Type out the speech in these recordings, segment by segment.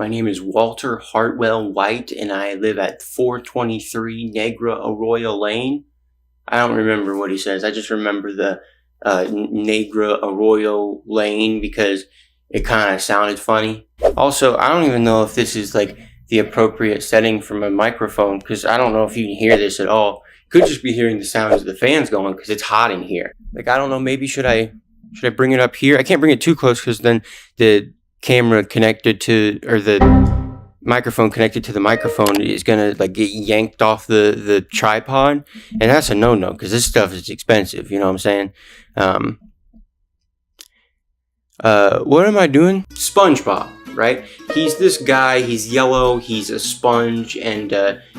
My name is Walter Hartwell White, and I live at 423 Negra Arroyo Lane. I don't remember what he says. I just remember the Negra Arroyo Lane because it kind of sounded funny. Also, I don't even know if this is like the appropriate setting for my microphone because I don't know if you can hear this at all. You could just be hearing the sounds of the fans going because it's hot in here. Like, I don't know, maybe should I bring it up here? I can't bring it too close because then the camera connected to, or the microphone connected to the microphone is gonna like get yanked off the tripod, and that's a no-no because this stuff is expensive, you know what I'm saying? What am I doing? Spongebob, right? He's this guy, he's yellow, he's a sponge, and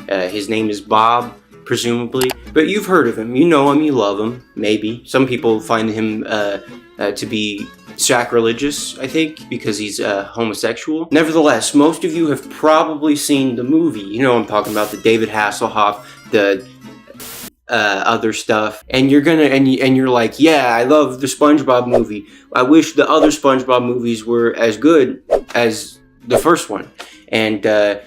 his name is Bob, presumably. But you've heard of him, you know him, you love him, maybe. Some people find him to be sacrilegious, I think, because he's homosexual. Nevertheless, most of you have probably seen the movie. You know I'm talking about, the David Hasselhoff, the other stuff, and you're gonna and you're like, yeah, I love the SpongeBob movie. I wish the other SpongeBob movies were as good as the first one, and they're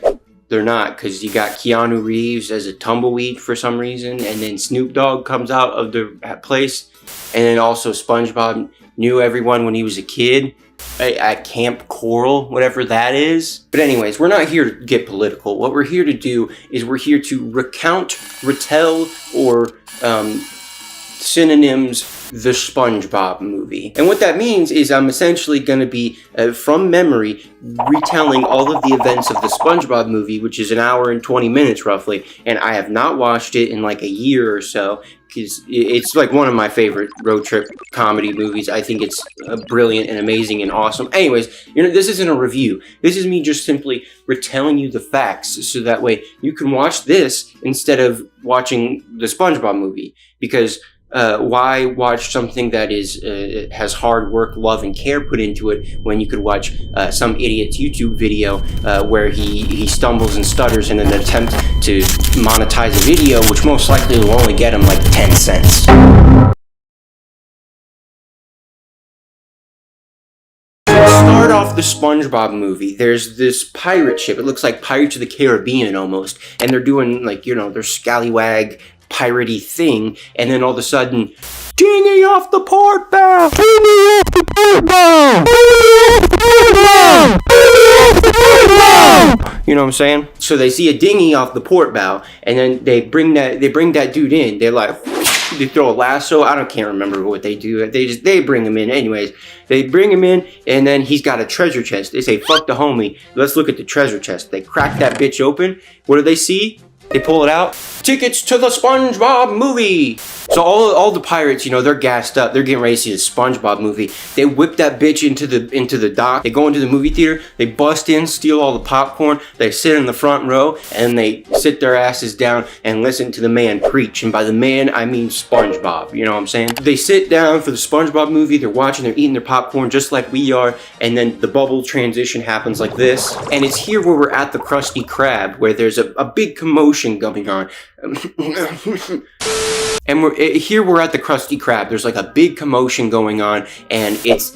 not, because you got Keanu Reeves as a tumbleweed for some reason, and then Snoop Dogg comes out of the place, and then also SpongeBob knew everyone when he was a kid at Camp Coral, whatever that is. But anyways, we're not here to get political. What we're here to do is we're here to recount, retell, or synonyms the SpongeBob movie. And what that means is I'm essentially going to be, from memory, retelling all of the events of the SpongeBob movie, which is an hour and 20 minutes roughly, and I have not watched it in like a year or so, because it's like one of my favorite road trip comedy movies. I think it's brilliant and amazing and awesome. Anyways, this isn't a review. This is me just simply retelling you the facts, so that way you can watch this instead of watching the SpongeBob movie. Because why watch something that is has hard work, love, and care put into it when you could watch some idiot's YouTube video where he stumbles and stutters in an attempt to monetize a video, which most likely will only get him like 10 cents. Start off the SpongeBob movie. There's this pirate ship. It looks like Pirates of the Caribbean almost, and they're doing like, their scallywag piratey thing, and then all of a sudden, dinghy off the port bow! Dinghy off the port bow! Dinghy off the port bow! Dinghy off the port bow! You know what I'm saying? So they see a dinghy off the port bow, and then they bring that dude in. They're like, they throw a lasso. Can't remember what they do. They bring him in. Anyways, they bring him in, and then he's got a treasure chest. They say, fuck the homie, let's look at the treasure chest. They crack that bitch open. What do they see? They pull it out. Tickets to the SpongeBob movie. So all the pirates, they're gassed up. They're getting ready to see the SpongeBob movie. They whip that bitch into the dock. They go into the movie theater. They bust in, steal all the popcorn. They sit in the front row, and they sit their asses down and listen to the man preach. And by the man, I mean SpongeBob. You know what I'm saying? They sit down for the SpongeBob movie. They're watching. They're eating their popcorn just like we are. And then the bubble transition happens like this. And it's here where we're at the Krusty Krab, where there's a big commotion going on. And we're at the Krusty Krab. There's like a big commotion going on, and it's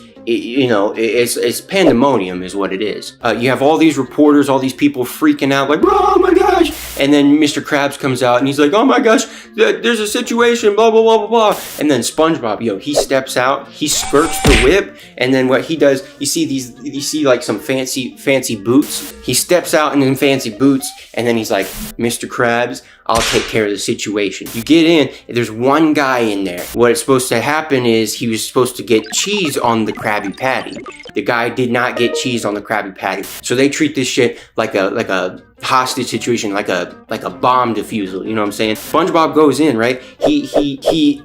pandemonium is what it is. You have all these reporters, all these people freaking out like, oh my gosh! And then Mr. Krabs comes out and he's like, oh my gosh, there's a situation, blah blah blah blah blah. And then SpongeBob, he steps out, he skirts the whip, and then what he does, you see like some fancy boots. He steps out in them fancy boots, and then he's like, Mr. Krabs, I'll take care of the situation. You get in, there's one guy in there. What's supposed to happen is he was supposed to get cheese on the Krabby Patty. The guy did not get cheese on the Krabby Patty. So they treat this shit like a hostage situation, like a bomb defusal, you know what I'm saying? SpongeBob goes in, right? He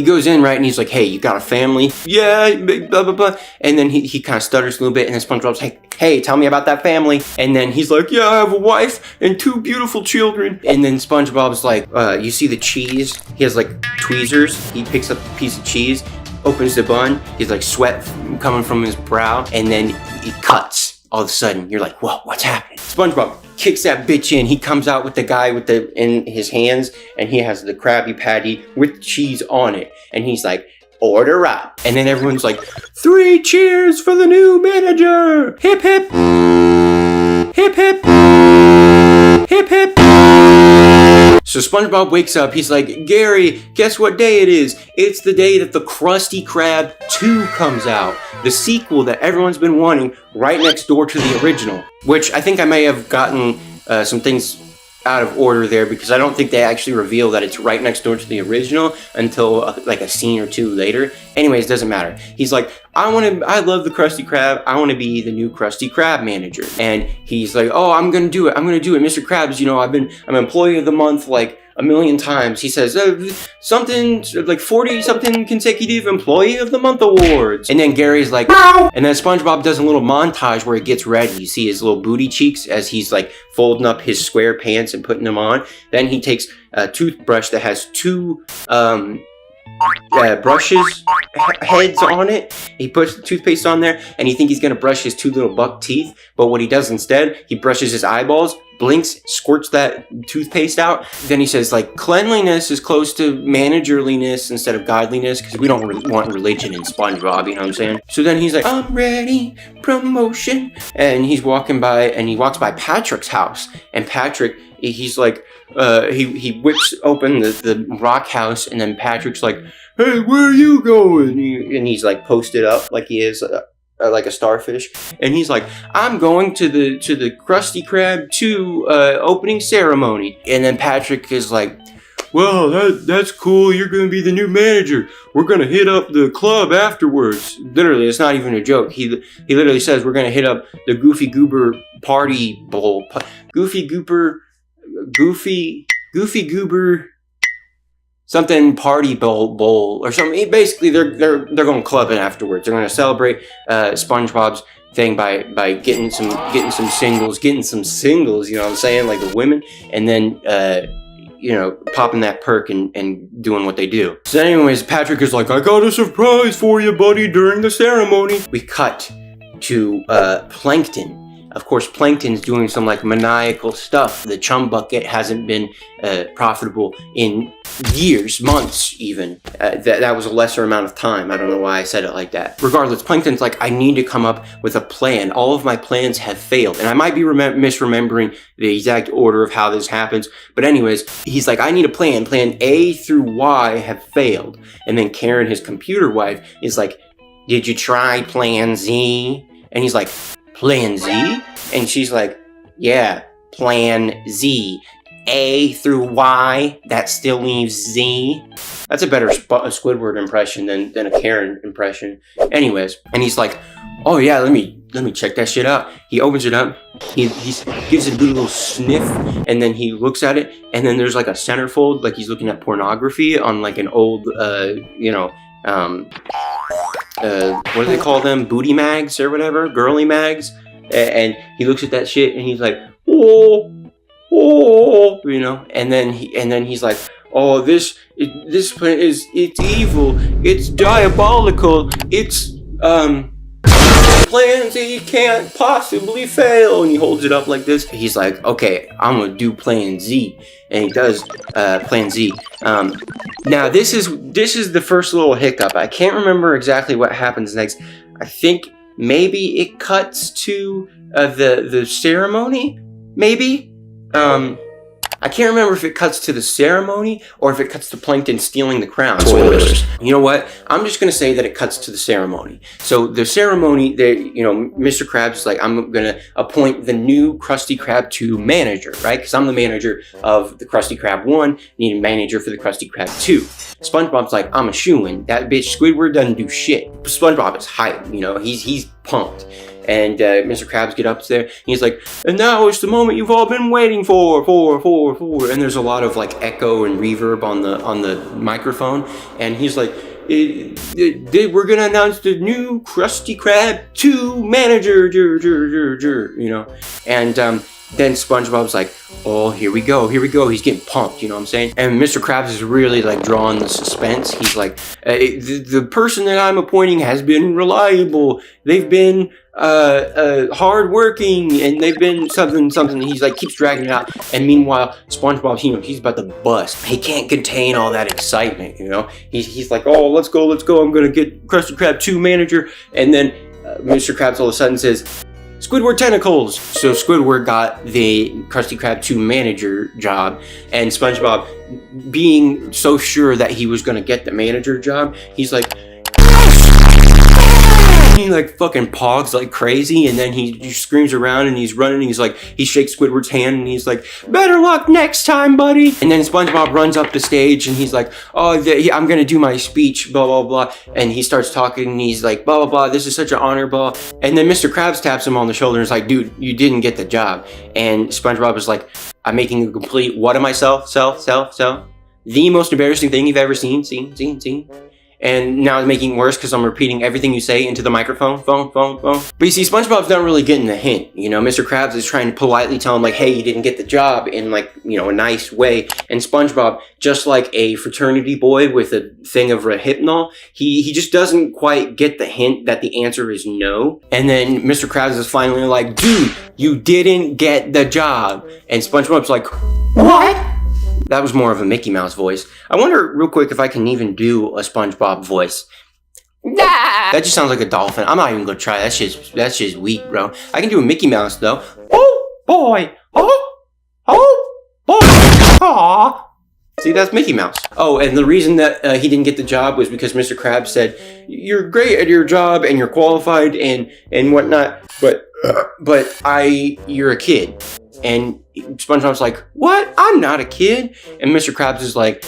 goes in, right, and he's like, hey, you got a family? Yeah, blah blah blah. And then he kind of stutters a little bit, and then SpongeBob's like, hey, tell me about that family. And then he's like, yeah, I have a wife and 2 beautiful children. And then SpongeBob's like, you see the cheese? He has like tweezers. He picks up a piece of cheese, opens the bun, he's like sweat coming from his brow, and then he cuts. All of a sudden, you're like, whoa, what's happening? SpongeBob kicks that bitch in. He comes out with the guy in his hands, and he has the Krabby Patty with cheese on it. And he's like, order up. And then everyone's like, 3 cheers for the new manager. Hip hip. Hip hip. Hip hip. So SpongeBob wakes up, he's like, Gary, guess what day it is? It's the day that the Krusty Krab 2 comes out. The sequel that everyone's been wanting, right next door to the original. Which I think I may have gotten some things out of order there, because I don't think they actually reveal that it's right next door to the original until like a scene or two later. Anyways, doesn't matter. He's like, I love the Krusty Krab. I want to be the new Krusty Krab manager. And he's like, oh, I'm gonna do it. Mr. Krabs, you know, I'm employee of the month like a million times. He says something like 40 something consecutive employee of the month awards. And then Gary's like, ow! And then SpongeBob does a little montage where he gets ready. You see his little booty cheeks as he's like folding up his square pants and putting them on. Then he takes a toothbrush that has two brushes heads on it. He puts the toothpaste on there and you think he's gonna brush his two little buck teeth, but what he does instead, he brushes his eyeballs, blinks, squirts that toothpaste out. Then he says like, cleanliness is close to managerliness instead of godliness, because we don't want religion in SpongeBob, you know what I'm saying? So then he's like, I'm ready, promotion. And he's walking by, and he walks by Patrick's house, and Patrick, he's like, he whips open the rock house, and then Patrick's like, hey, where are you going? And he's like posted up like he is like a starfish, and he's like, I'm going to the Krusty Krab 2 opening ceremony. And then Patrick is like, well, that's cool, you're gonna be the new manager, we're gonna hit up the club afterwards. Literally, it's not even a joke. He literally says, we're gonna hit up the Goofy Goober party bowl. Goofy Goober something party bowl or something. Basically, they're going clubbing afterwards. They're going to celebrate SpongeBob's thing by getting some singles. You know what I'm saying? Like the women, and then you know, popping that perk and doing what they do. So, anyways, Patrick is like, I got a surprise for you, buddy, during the ceremony. We cut to Plankton. Of course, Plankton's doing some like maniacal stuff. The chum bucket hasn't been profitable in years, months even. That was a lesser amount of time. I don't know why I said it like that. Regardless, Plankton's like, I need to come up with a plan. All of my plans have failed. And I might be misremembering the exact order of how this happens. But anyways, he's like, I need a plan. Plan A through Y have failed. And then Karen, his computer wife, is like, did you try plan Z? And he's like, Plan Z? And she's like, yeah, Plan Z. A through Y, that still leaves Z. That's a better Squidward impression than a Karen impression. Anyways, and he's like, oh yeah, let me check that shit out. He opens it up, he gives it a little sniff, and then he looks at it, and then there's like a centerfold, like he's looking at pornography on like an old, you know, what do they call them? Booty mags or whatever? Girly mags? And he looks at that shit and he's like, oh, you know? And then he's like, oh, this plan it's evil, it's diabolical, it's, Plan Z can't possibly fail. And he holds it up like this. He's like, okay, I'm gonna do Plan Z. And he does Plan Z. Now this is the first little hiccup. I can't remember exactly what happens next. I think maybe it cuts to the ceremony, maybe. I can't remember if it cuts to the ceremony or if it cuts to Plankton stealing the crown. Spoilers. You know what? I'm just going to say that it cuts to the ceremony. So the ceremony, you know, Mr. Krabs is like, I'm going to appoint the new Krusty Krab 2 manager, right? Because I'm the manager of the Krusty Krab 1, need a manager for the Krusty Krab 2. SpongeBob's like, I'm a shoo-in. That bitch Squidward doesn't do shit. SpongeBob is hyped, you know, he's pumped. And Mr. Krabs get up there, and he's like, and now it's the moment you've all been waiting for. And there's a lot of like echo and reverb on the microphone, and he's like, we're gonna announce the new Krusty Krab 2 manager, you know. And then SpongeBob's like, oh, here we go. He's getting pumped, you know what I'm saying? And Mr. Krabs is really like drawing the suspense. He's like, the person that I'm appointing has been reliable. They've been hardworking, and they've been something. He's like, keeps dragging it out. And meanwhile, SpongeBob, you know, he's about to bust. He can't contain all that excitement, you know? He's like, oh, let's go. I'm gonna get Krusty Krab 2 manager. And then Mr. Krabs all of a sudden says, Squidward tentacles. So Squidward got the Krusty Krab 2 manager job, and SpongeBob, being so sure that he was going to get the manager job, he's like, he like fucking pogs like crazy, and then he screams around and he's running, and he's like, he shakes Squidward's hand and he's like, better luck next time, buddy. And then SpongeBob runs up the stage and he's like, oh, I'm gonna do my speech, blah blah blah, and he starts talking and he's like, blah blah blah, this is such an honor, blah. And then Mr. Krabs taps him on the shoulder and is like, dude, you didn't get the job. And SpongeBob is like, I'm making a complete what of myself, self, the most embarrassing thing you've ever seen. And now it's making it worse because I'm repeating everything you say into the microphone, phone. But you see, SpongeBob's not really getting the hint. You know, Mr. Krabs is trying to politely tell him, like, hey, you didn't get the job in, like, you know, a nice way. And SpongeBob, just like a fraternity boy with a thing of Rohypnol, he just doesn't quite get the hint that the answer is no. And then Mr. Krabs is finally like, dude, you didn't get the job. And SpongeBob's like, what? That was more of a Mickey Mouse voice. I wonder real quick if I can even do a SpongeBob voice. That just sounds like a dolphin. I'm not even gonna try. That's just weak, bro. I can do a Mickey Mouse though. Oh boy. Oh boy. Aw. See, that's Mickey Mouse. Oh, and the reason that he didn't get the job was because Mr. Krabs said, you're great at your job and you're qualified and whatnot, but you're a kid. And SpongeBob's like, what? I'm not a kid. And Mr. Krabs is like,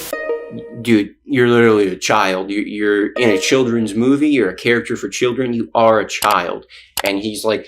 dude, you're literally a child. You're in a children's movie. You're a character for children. You are a child. And he's like,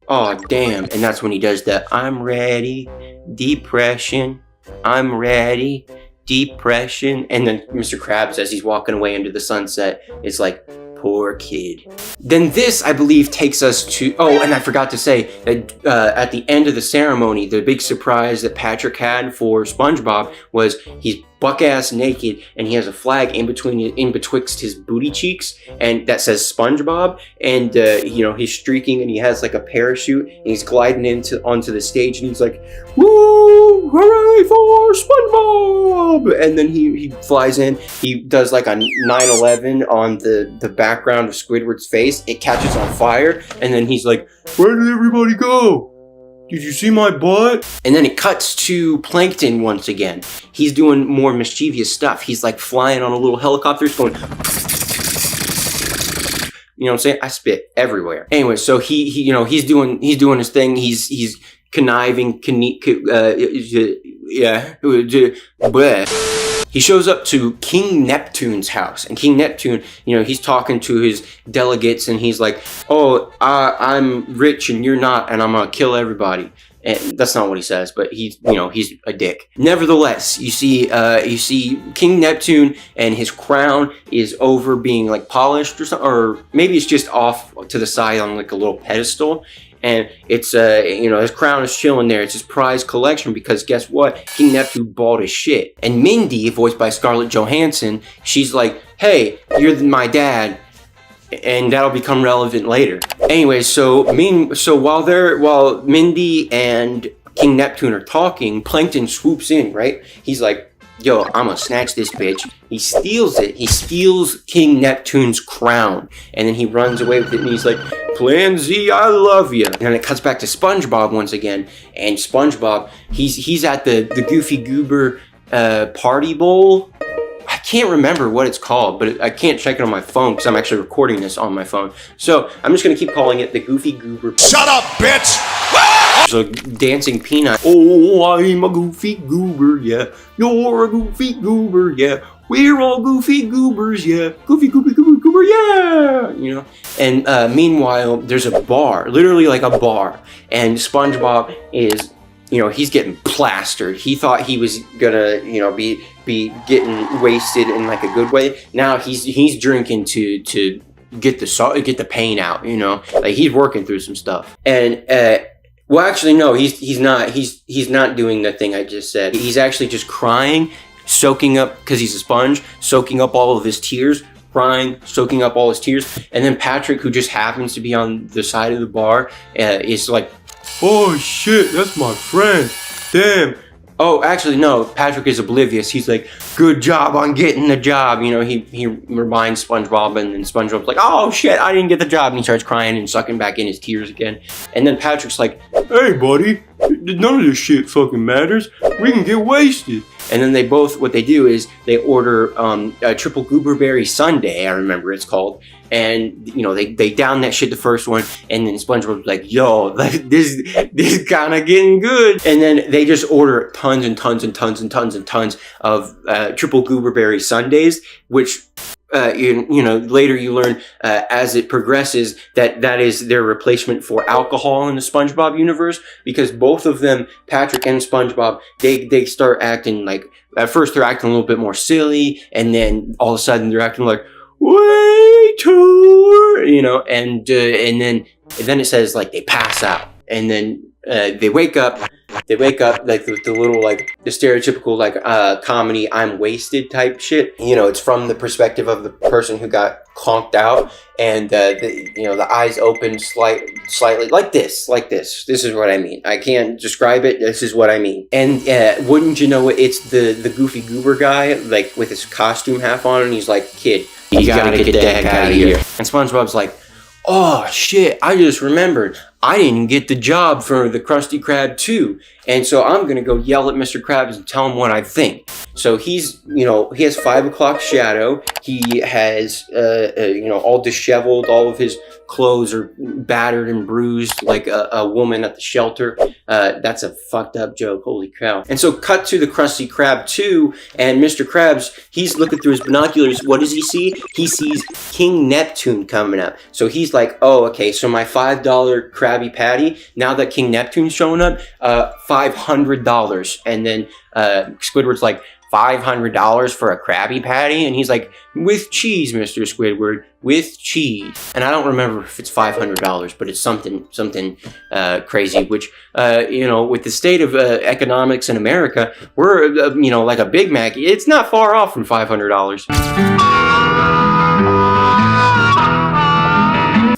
oh, damn. And that's when he does the, I'm ready, depression. I'm ready, depression. And then Mr. Krabs, as he's walking away into the sunset, is like, poor kid. Then this, I believe, takes us to... Oh, and I forgot to say that at the end of the ceremony, the big surprise that Patrick had for SpongeBob was he's buck-ass naked and he has a flag in betwixt his booty cheeks, and that says SpongeBob, and you know, he's streaking and he has like a parachute and he's gliding onto the stage and he's like, woo, hooray for SpongeBob! And then he flies in, he does like a 9/11 on the background of Squidward's face, it catches on fire, and then he's like, where did everybody go? Did you see my butt? And then it cuts to Plankton once again. He's doing more mischievous stuff. He's like flying on a little helicopter, going, you know what I'm saying? I spit everywhere. Anyway, so he's doing his thing. He's conniving, He shows up to King Neptune's house, and King Neptune, you know, he's talking to his delegates, and he's like, oh, I'm rich and you're not, and I'm gonna kill everybody. And that's not what he says, but he's a dick. Nevertheless, you see King Neptune, and his crown is over being like polished or something, or maybe it's just off to the side on like a little pedestal. And it's, his crown is chilling there. It's his prize collection because guess what? King Neptune bought his shit. And Mindy, voiced by Scarlett Johansson, she's like, hey, you're my dad. And that'll become relevant later. Anyway, so while Mindy and King Neptune are talking, Plankton swoops in, right? He's like, yo, I'm gonna snatch this bitch. He steals it. He steals King Neptune's crown. And then he runs away with it and he's like, Plan Z, I love you. And then it cuts back to SpongeBob once again. And SpongeBob, he's at the Goofy Goober party bowl. I can't remember what it's called, but I can't check it on my phone because I'm actually recording this on my phone. So I'm just gonna keep calling it the Goofy Goober. Shut up, bitch! So dancing peanut. Oh, I'm a goofy goober, yeah. You're a goofy goober, yeah. We're all goofy goobers, yeah. Goofy goober, yeah. You know. And meanwhile, there's a bar, literally like a bar, and SpongeBob is, he's getting plastered. He thought he was gonna, be getting wasted in like a good way. Now he's drinking to get the pain out. Like he's working through some stuff. And well, actually, no, he's not. He's not doing the thing I just said. He's actually just crying, soaking up, because he's a sponge, soaking up all of his tears, crying, soaking up all his tears. And then Patrick, who just happens to be on the side of the bar, is like, oh shit, that's my friend. Damn, Oh, actually, no. Patrick is oblivious. He's like, good job on getting the job. You know, he reminds SpongeBob, and then SpongeBob's like, oh, shit, I didn't get the job. And he starts crying and sucking back in his tears again. And then Patrick's like, hey, buddy, none of this shit fucking matters. We can get wasted. And then they both, what they do is they order a triple gooberberry sundae, I remember it's called. And, you know, they down that shit the first one. And then SpongeBob's like, yo, this is kind of getting good. And then they just order tons and tons and tons and tons and tons of triple gooberberry sundaes, which... you know, later you learn as it progresses that is their replacement for alcohol in the SpongeBob universe, because both of them, Patrick and SpongeBob, they start acting like, at first they're acting a little bit more silly, and then all of a sudden they're acting like, waiter, you know, and then it says like they pass out, and then they wake up like the little, like the stereotypical like comedy I'm wasted type shit. You know, it's from the perspective of the person who got conked out, and you know, the eyes open slightly like this. This is what I mean. I can't describe it. This is what I mean. And wouldn't you know it, it's the Goofy Goober guy, like with his costume half on, and he's like, kid, you gotta get the heck out of here. And SpongeBob's like, oh shit, I just remembered. I didn't get the job for the Krusty Krab 2. And so I'm going to go yell at Mr. Krabs and tell him what I think. So he's, you know, he has 5 o'clock shadow. He has, you know, all disheveled. All of his clothes are battered and bruised like a woman at the shelter. That's a fucked up joke. Holy cow. And so cut to the Krusty Krab 2, and Mr. Krabs, he's looking through his binoculars. What does he see? He sees King Neptune coming up. So he's like, oh, okay, so my $5 Krabby Patty, now that King Neptune's showing up, $500. And then Squidward's like, $500 for a Krabby Patty? And he's like, with cheese, Mr. Squidward, with cheese. And I don't remember if it's $500, but it's something crazy, which, you know, with the state of economics in America, we're, you know, like a Big Mac, it's not far off from $500.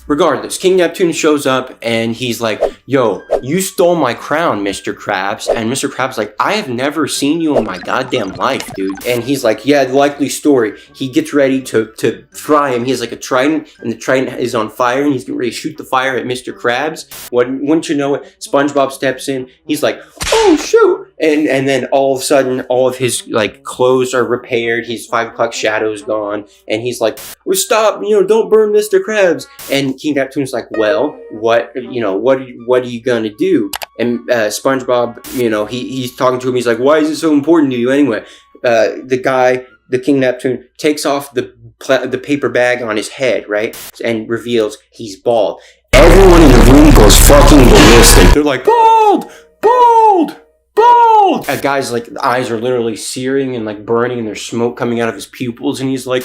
Regardless, King Neptune shows up and he's like, yo, you stole my crown, Mr. Krabs. And Mr. Krabs like, I have never seen you in my goddamn life, dude. And he's like, yeah, likely story. He gets ready to fry him. He has like a trident, and the trident is on fire, and he's getting ready to shoot the fire at Mr. Krabs. Wouldn't you know it, SpongeBob steps in. He's like, oh, shoot. And then all of a sudden, all of his like clothes are repaired. His 5 o'clock shadow's gone. And he's like, well, stop, you know, don't burn Mr. Krabs. And King Neptune's like, well, what are you gonna do? And SpongeBob, you know, he's talking to him. He's like, why is it so important to you anyway? The King Neptune takes off the paper bag on his head, right, and reveals he's bald. Everyone in the room goes fucking ballistic. They're like, bald, bald, bald. A guy's like, the eyes are literally searing and like burning, and there's smoke coming out of his pupils, and he's like,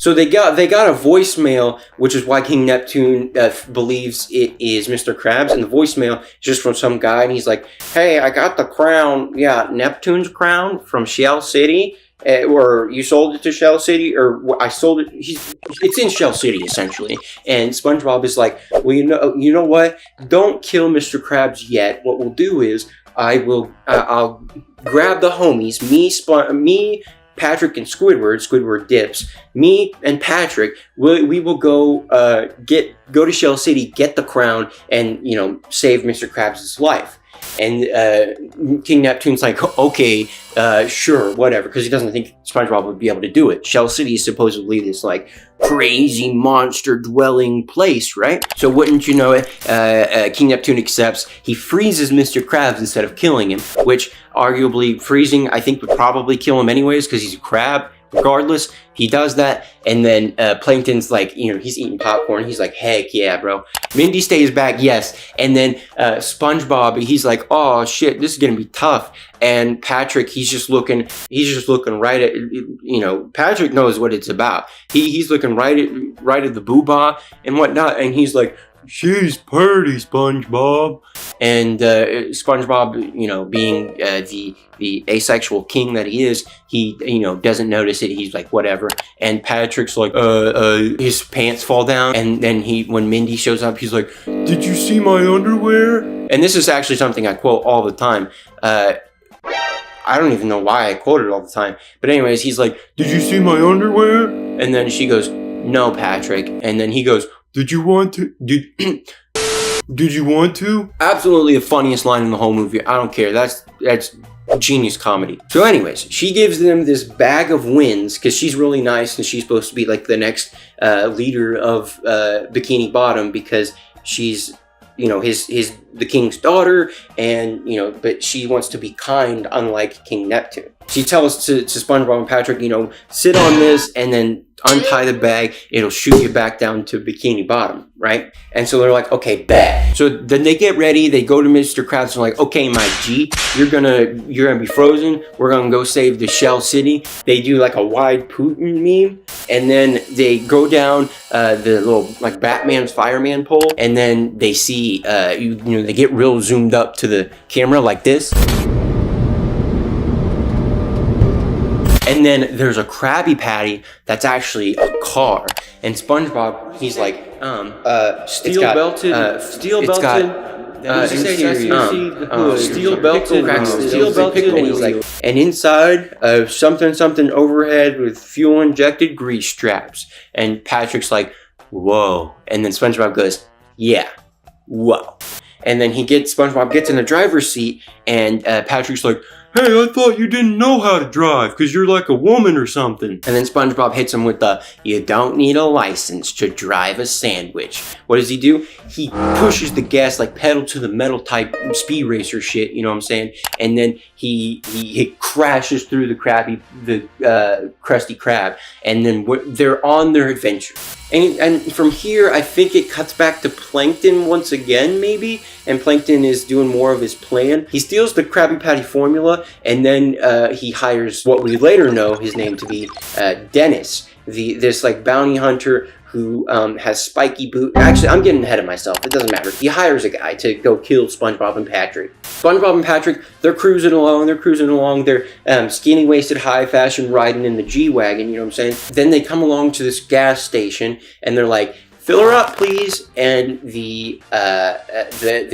so they got a voicemail, which is why King Neptune believes it is Mr. Krabs, and the voicemail is just from some guy, and he's like, hey, I got the crown, yeah, Neptune's crown from Shell City, or you sold it to Shell City, or I sold it, it's in Shell City, essentially. And SpongeBob is like, well, you know what, don't kill Mr. Krabs yet. What we'll do is, I'll grab the homies, me, Patrick, and Squidward dips, me and Patrick, we will go to Shell City, get the crown, and, you know, save Mr. Krabs' life. And King Neptune's like, okay, sure, whatever, because he doesn't think SpongeBob would be able to do it. Shell City is supposedly this, like, crazy monster-dwelling place, right? So wouldn't you know it, King Neptune accepts. He freezes Mr. Krabs instead of killing him, which, arguably, freezing, I think, would probably kill him anyways, because he's a crab. Regardless, he does that, and then Plankton's like, you know, he's eating popcorn. He's like, heck yeah, bro. Mindy stays back, yes. And then SpongeBob, he's like, oh shit, this is gonna be tough. And Patrick, he's just looking right at, you know, Patrick knows what it's about. He's looking right at the boobah and whatnot, and he's like, she's pretty, SpongeBob. And SpongeBob, you know, being the asexual king that he is, he, you know, doesn't notice it. He's like, whatever. And Patrick's like, his pants fall down. And then when Mindy shows up, he's like, did you see my underwear? And this is actually something I quote all the time. I don't even know why I quote it all the time. But anyways, he's like, "Did you see my underwear?" And then she goes, "No, Patrick." And then he goes, "Did you want to? Did you want to?" Absolutely the funniest line in the whole movie. I don't care. That's genius comedy. So anyways, she gives them this bag of wins because she's really nice and she's supposed to be like the next leader of Bikini Bottom because she's, you know, the king's daughter, and, you know, but she wants to be kind, unlike King Neptune. She tells to SpongeBob and Patrick, you know, sit on this and then untie the bag. It'll shoot you back down to Bikini Bottom, right? And so they're like, okay, bet. So then they get ready. They go to Mr. Krabs and like, okay, my G, you're gonna be frozen. We're gonna go save the Shell City. They do like a wide Putin meme, and then they go down the little like Batman's fireman pole, and then they see you know, they get real zoomed up to the camera like this. And then there's a Krabby Patty that's actually a car. And SpongeBob, he's like, steel belted, and he's like, and inside, something overhead with fuel injected grease traps. And Patrick's like, whoa. And then SpongeBob goes, yeah, whoa. And then SpongeBob gets in the driver's seat, and Patrick's like, hey, I thought you didn't know how to drive because you're like a woman or something. And then SpongeBob hits him with the, you don't need a license to drive a sandwich. What does he do? He pushes the gas like pedal to the metal type speed racer shit, you know what I'm saying? And then he crashes through the Krusty Krab, and then they're on their adventure. And from here, I think it cuts back to Plankton once again, maybe. And Plankton is doing more of his plan. He steals the Krabby Patty formula, and then he hires what we later know his name to be Dennis, this like bounty hunter who has spiky boots. Actually, I'm getting ahead of myself. It doesn't matter. He hires a guy to go kill SpongeBob and Patrick. SpongeBob and Patrick, they're cruising along. They're skinny waisted, high fashion, riding in the G-Wagon. You know what I'm saying? Then they come along to this gas station, and they're like, "Fill her up, please." And the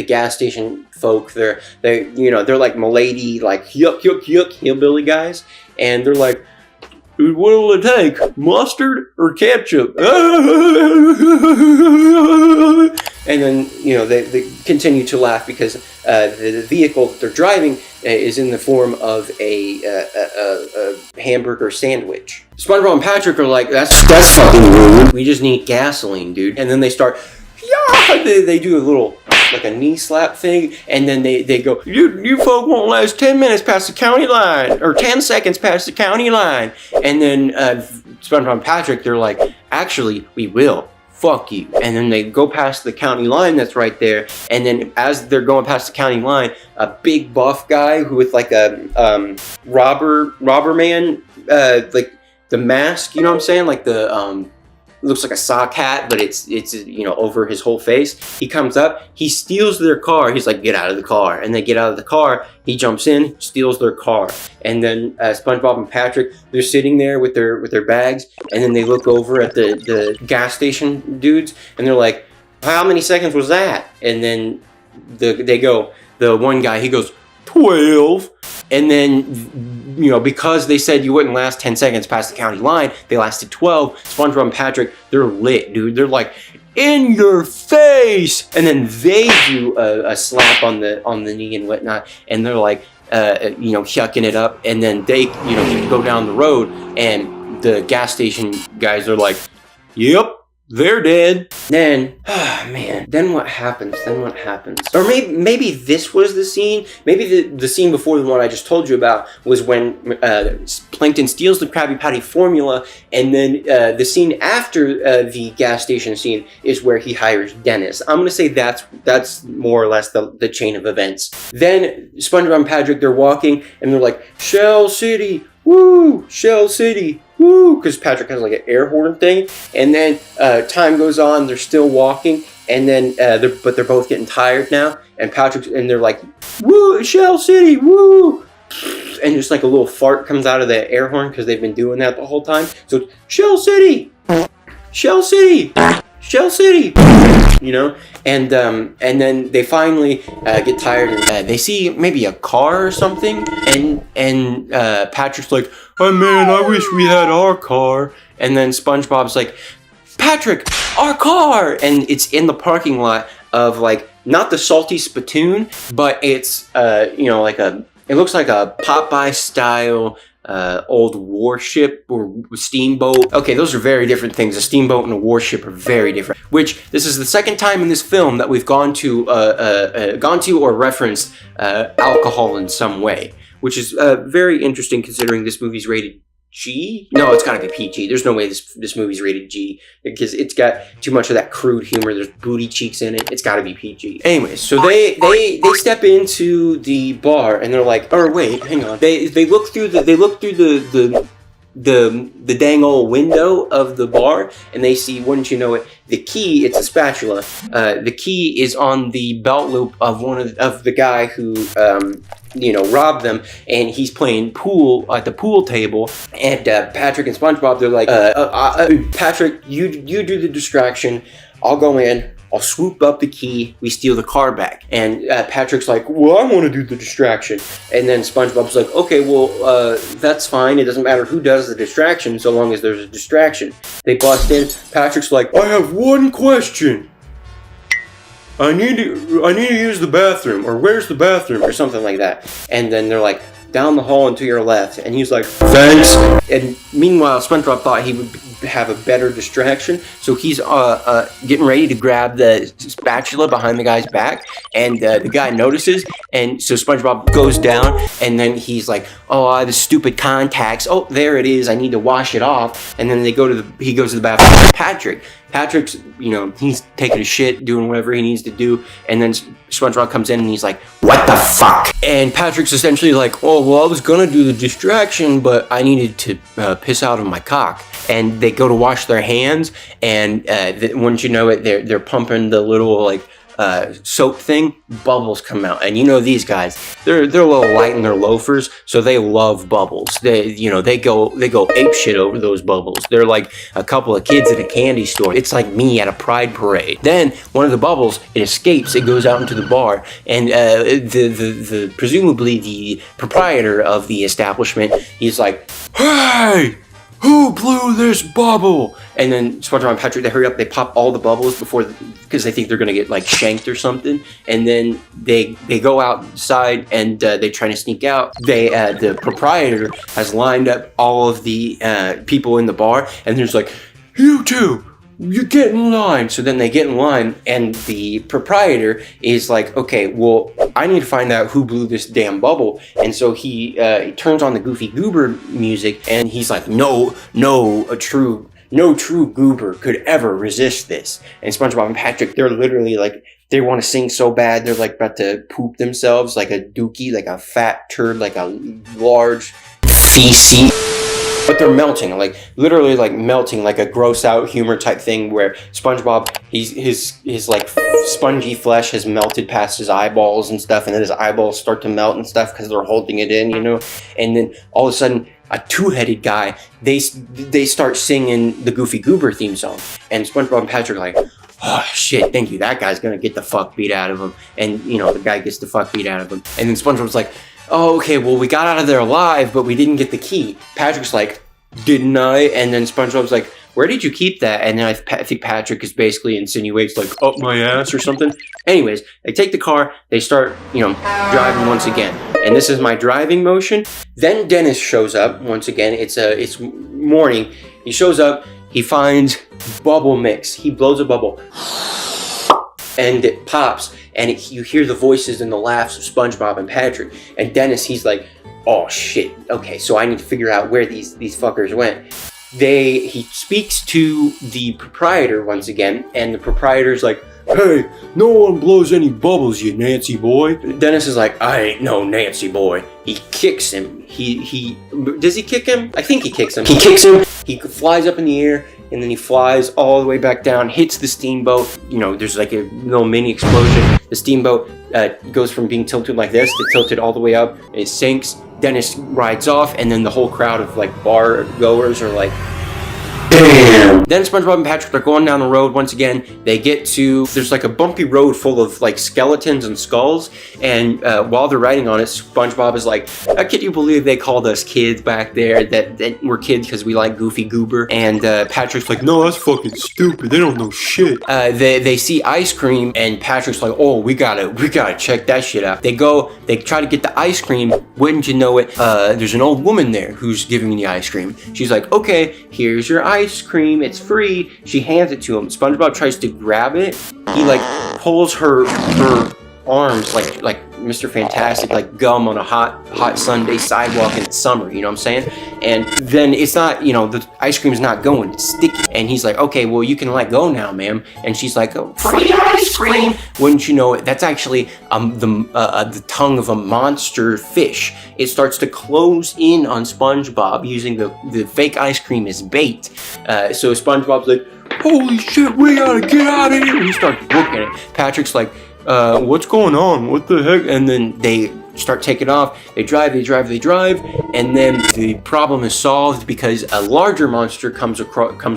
gas station folk, they're like Milady, like yuck hillbilly guys, and they're like, "What will it take? Mustard or ketchup?" And then, you know, they continue to laugh because the vehicle that they're driving is in the form of a hamburger sandwich. SpongeBob and Patrick are like, that's fucking rude. We just need gasoline, dude. And then they start, yeah, they do a little, like a knee slap thing, and then they go, you folk won't last 10 minutes past the county line, or 10 seconds past the county line. And then SpongeBob and Patrick, they're like, actually, we will. Fuck you. And then they go past the county line that's right there, and then as they're going past the county line, a big buff guy who with like a robber man, like the mask, you know what I'm saying? Like the looks like a sock hat, but it's you know, over his whole face. He comes up, he steals their car. He's like, get out of the car. And they get out of the car. He jumps in, steals their car. And then SpongeBob and Patrick, they're sitting there with their bags, and then they look over at the gas station dudes, and they're like, how many seconds was that? And then the one guy, he goes, 12. And then, you know, because they said you wouldn't last 10 seconds past the county line, they lasted 12. SpongeBob and Patrick, they're lit, dude. They're like, in your face. And then they do a slap on the knee and whatnot, and they're like, you know, yucking it up. And then they, you know, go down the road, and the gas station guys are like, yep, they're dead. Then, man, then what happens? Or maybe this was the scene. Maybe the scene before the one I just told you about was when Plankton steals the Krabby Patty formula, and then the scene after the gas station scene is where he hires Dennis. I'm gonna say that's more or less the chain of events. Then SpongeBob and Patrick, they're walking, and they're like, Shell City, woo, Shell City, woo, because Patrick has like an air horn thing. And then time goes on, they're still walking, and then they're both getting tired now, and they're like, woo, Shell City, woo, and just like a little fart comes out of the air horn because they've been doing that the whole time. So Shell City, Shell City, Shell City. you know? And then they finally get tired, and they see maybe a car or something, and Patrick's like, oh man, I wish we had our car. And then SpongeBob's like, Patrick, our car! And it's in the parking lot of, like, not the Salty Spittoon, but it's, you know, like it looks like a Popeye style old warship or steamboat. Okay, those are very different things. A steamboat and a warship are very different. Which, this is the second time in this film that we've gone to or referenced alcohol in some way, which is very interesting considering this movie's rated G? No, it's gotta be PG. There's no way this movie's rated G because it's got too much of that crude humor. There's booty cheeks in it. It's gotta be PG. Anyways, so they step into the bar and they're like, oh wait, hang on. They look through the dang old window of the bar and they see, wouldn't you know it, the key, it's a spatula. The key is on the belt loop of one of the guy who you know, robbed them, and he's playing pool at the pool table, and Patrick and SpongeBob, they're like, Patrick, you do the distraction, I'll go in, I'll swoop up the key, we steal the car back. And Patrick's like, well, I want to do the distraction. And then SpongeBob's like, okay, well, that's fine. It doesn't matter who does the distraction so long as there's a distraction. They bust in. Patrick's like, I have one question. I need to use the bathroom, or where's the bathroom, or something like that. And then they're like, down the hall and to your left. And he's like, thanks. And meanwhile, SpongeBob thought he would have a better distraction, so he's getting ready to grab the spatula behind the guy's back, and the guy notices, and so SpongeBob goes down, and then he's like, oh, the stupid contacts, oh, there it is, I need to wash it off. And then he goes to the bathroom. Patrick's, you know, he's taking a shit, doing whatever he needs to do, and then SpongeBob comes in and he's like, what the fuck? And Patrick's essentially like, oh, well, I was gonna do the distraction, but I needed to piss out of my cock. And they go to wash their hands, and once you know it, they're pumping the little, like, soap thing, bubbles come out. And you know these guys, they're a little light in their loafers, so they love bubbles. They go ape shit over those bubbles. They're like a couple of kids at a candy store. It's like me at a pride parade. Then one of the bubbles, it escapes, it goes out into the bar, and the presumably the proprietor of the establishment, he's like, hey, who blew this bubble? And then SpongeBob and Patrick, they hurry up, they pop all the bubbles because they think they're gonna get like shanked or something. And then they go outside and they try to sneak out. The proprietor has lined up all of the people in the bar, and there's like, you two, you get in line. So then they get in line, and the proprietor is like, okay, well, I need to find out who blew this damn bubble. And so he turns on the Goofy Goober music, and he's like, no true goober could ever resist this. And SpongeBob and Patrick, they're literally like, they want to sing so bad, they're like about to poop themselves, like a dookie, like a fat turd, like a large feces. But they're melting, like literally like melting, like a gross out humor type thing where SpongeBob, his like spongy flesh has melted past his eyeballs and stuff, and then his eyeballs start to melt and stuff because they're holding it in, you know. And then all of a sudden, a two-headed guy, they start singing the Goofy Goober theme song, and SpongeBob and Patrick are like, oh shit, thank you, that guy's gonna get the fuck beat out of him. And you know, the guy gets the fuck beat out of him, and then SpongeBob's like, oh, okay, well, we got out of there alive, but we didn't get the key. Patrick's like, didn't I? And then SpongeBob's like, where did you keep that? And then I think Patrick is basically insinuates like, up my ass or something. Anyways, they take the car, they start, you know, driving once again. And this is my driving motion. Then Dennis shows up once again. It's morning. He shows up, he finds bubble mix. He blows a bubble. And it pops, and you hear the voices and the laughs of SpongeBob and Patrick. And Dennis, he's like, oh shit, okay, so I need to figure out where these fuckers went. He speaks to the proprietor once again, and the proprietor's like, hey, no one blows any bubbles, you Nancy boy. Dennis is like, I ain't no Nancy boy. He kicks him. Does he kick him? I think he kicks him. He kicks him. He flies up in the air, and then he flies all the way back down, hits the steamboat. You know, there's like a little mini explosion. The steamboat goes from being tilted like this to tilted all the way up. It sinks. Dennis rides off, and then the whole crowd of like bar goers are like, damn, Then SpongeBob and Patrick are going down the road once again. They get to, there's like a bumpy road full of like skeletons and skulls, and while they're riding on it, SpongeBob is like, can you believe they called us kids back there, that we're kids because we like Goofy Goober? And Patrick's like, no, that's fucking stupid, they don't know shit. They see ice cream, and Patrick's like, oh, we gotta check that shit out. They try to get the ice cream. Wouldn't you know it, there's an old woman there who's giving the ice cream. She's like, okay, here's your ice cream, it's free. She hands it to him. SpongeBob tries to grab it. He like pulls her arms like Mr. Fantastic, like gum on a hot Sunday sidewalk in summer, you know what I'm saying? And then it's not, the ice cream is not going, it's sticky. And he's like, okay, well, you can let go now, ma'am. And she's like, oh, free ice cream. Wouldn't you know it, that's actually the tongue of a monster fish. It starts to close in on SpongeBob using the fake ice cream as bait. So SpongeBob's like, holy shit, we gotta get out of here. And he starts looking at it. Patrick's like, what's going on? What the heck? And then they start taking off. They drive, and then the problem is solved because a larger monster comes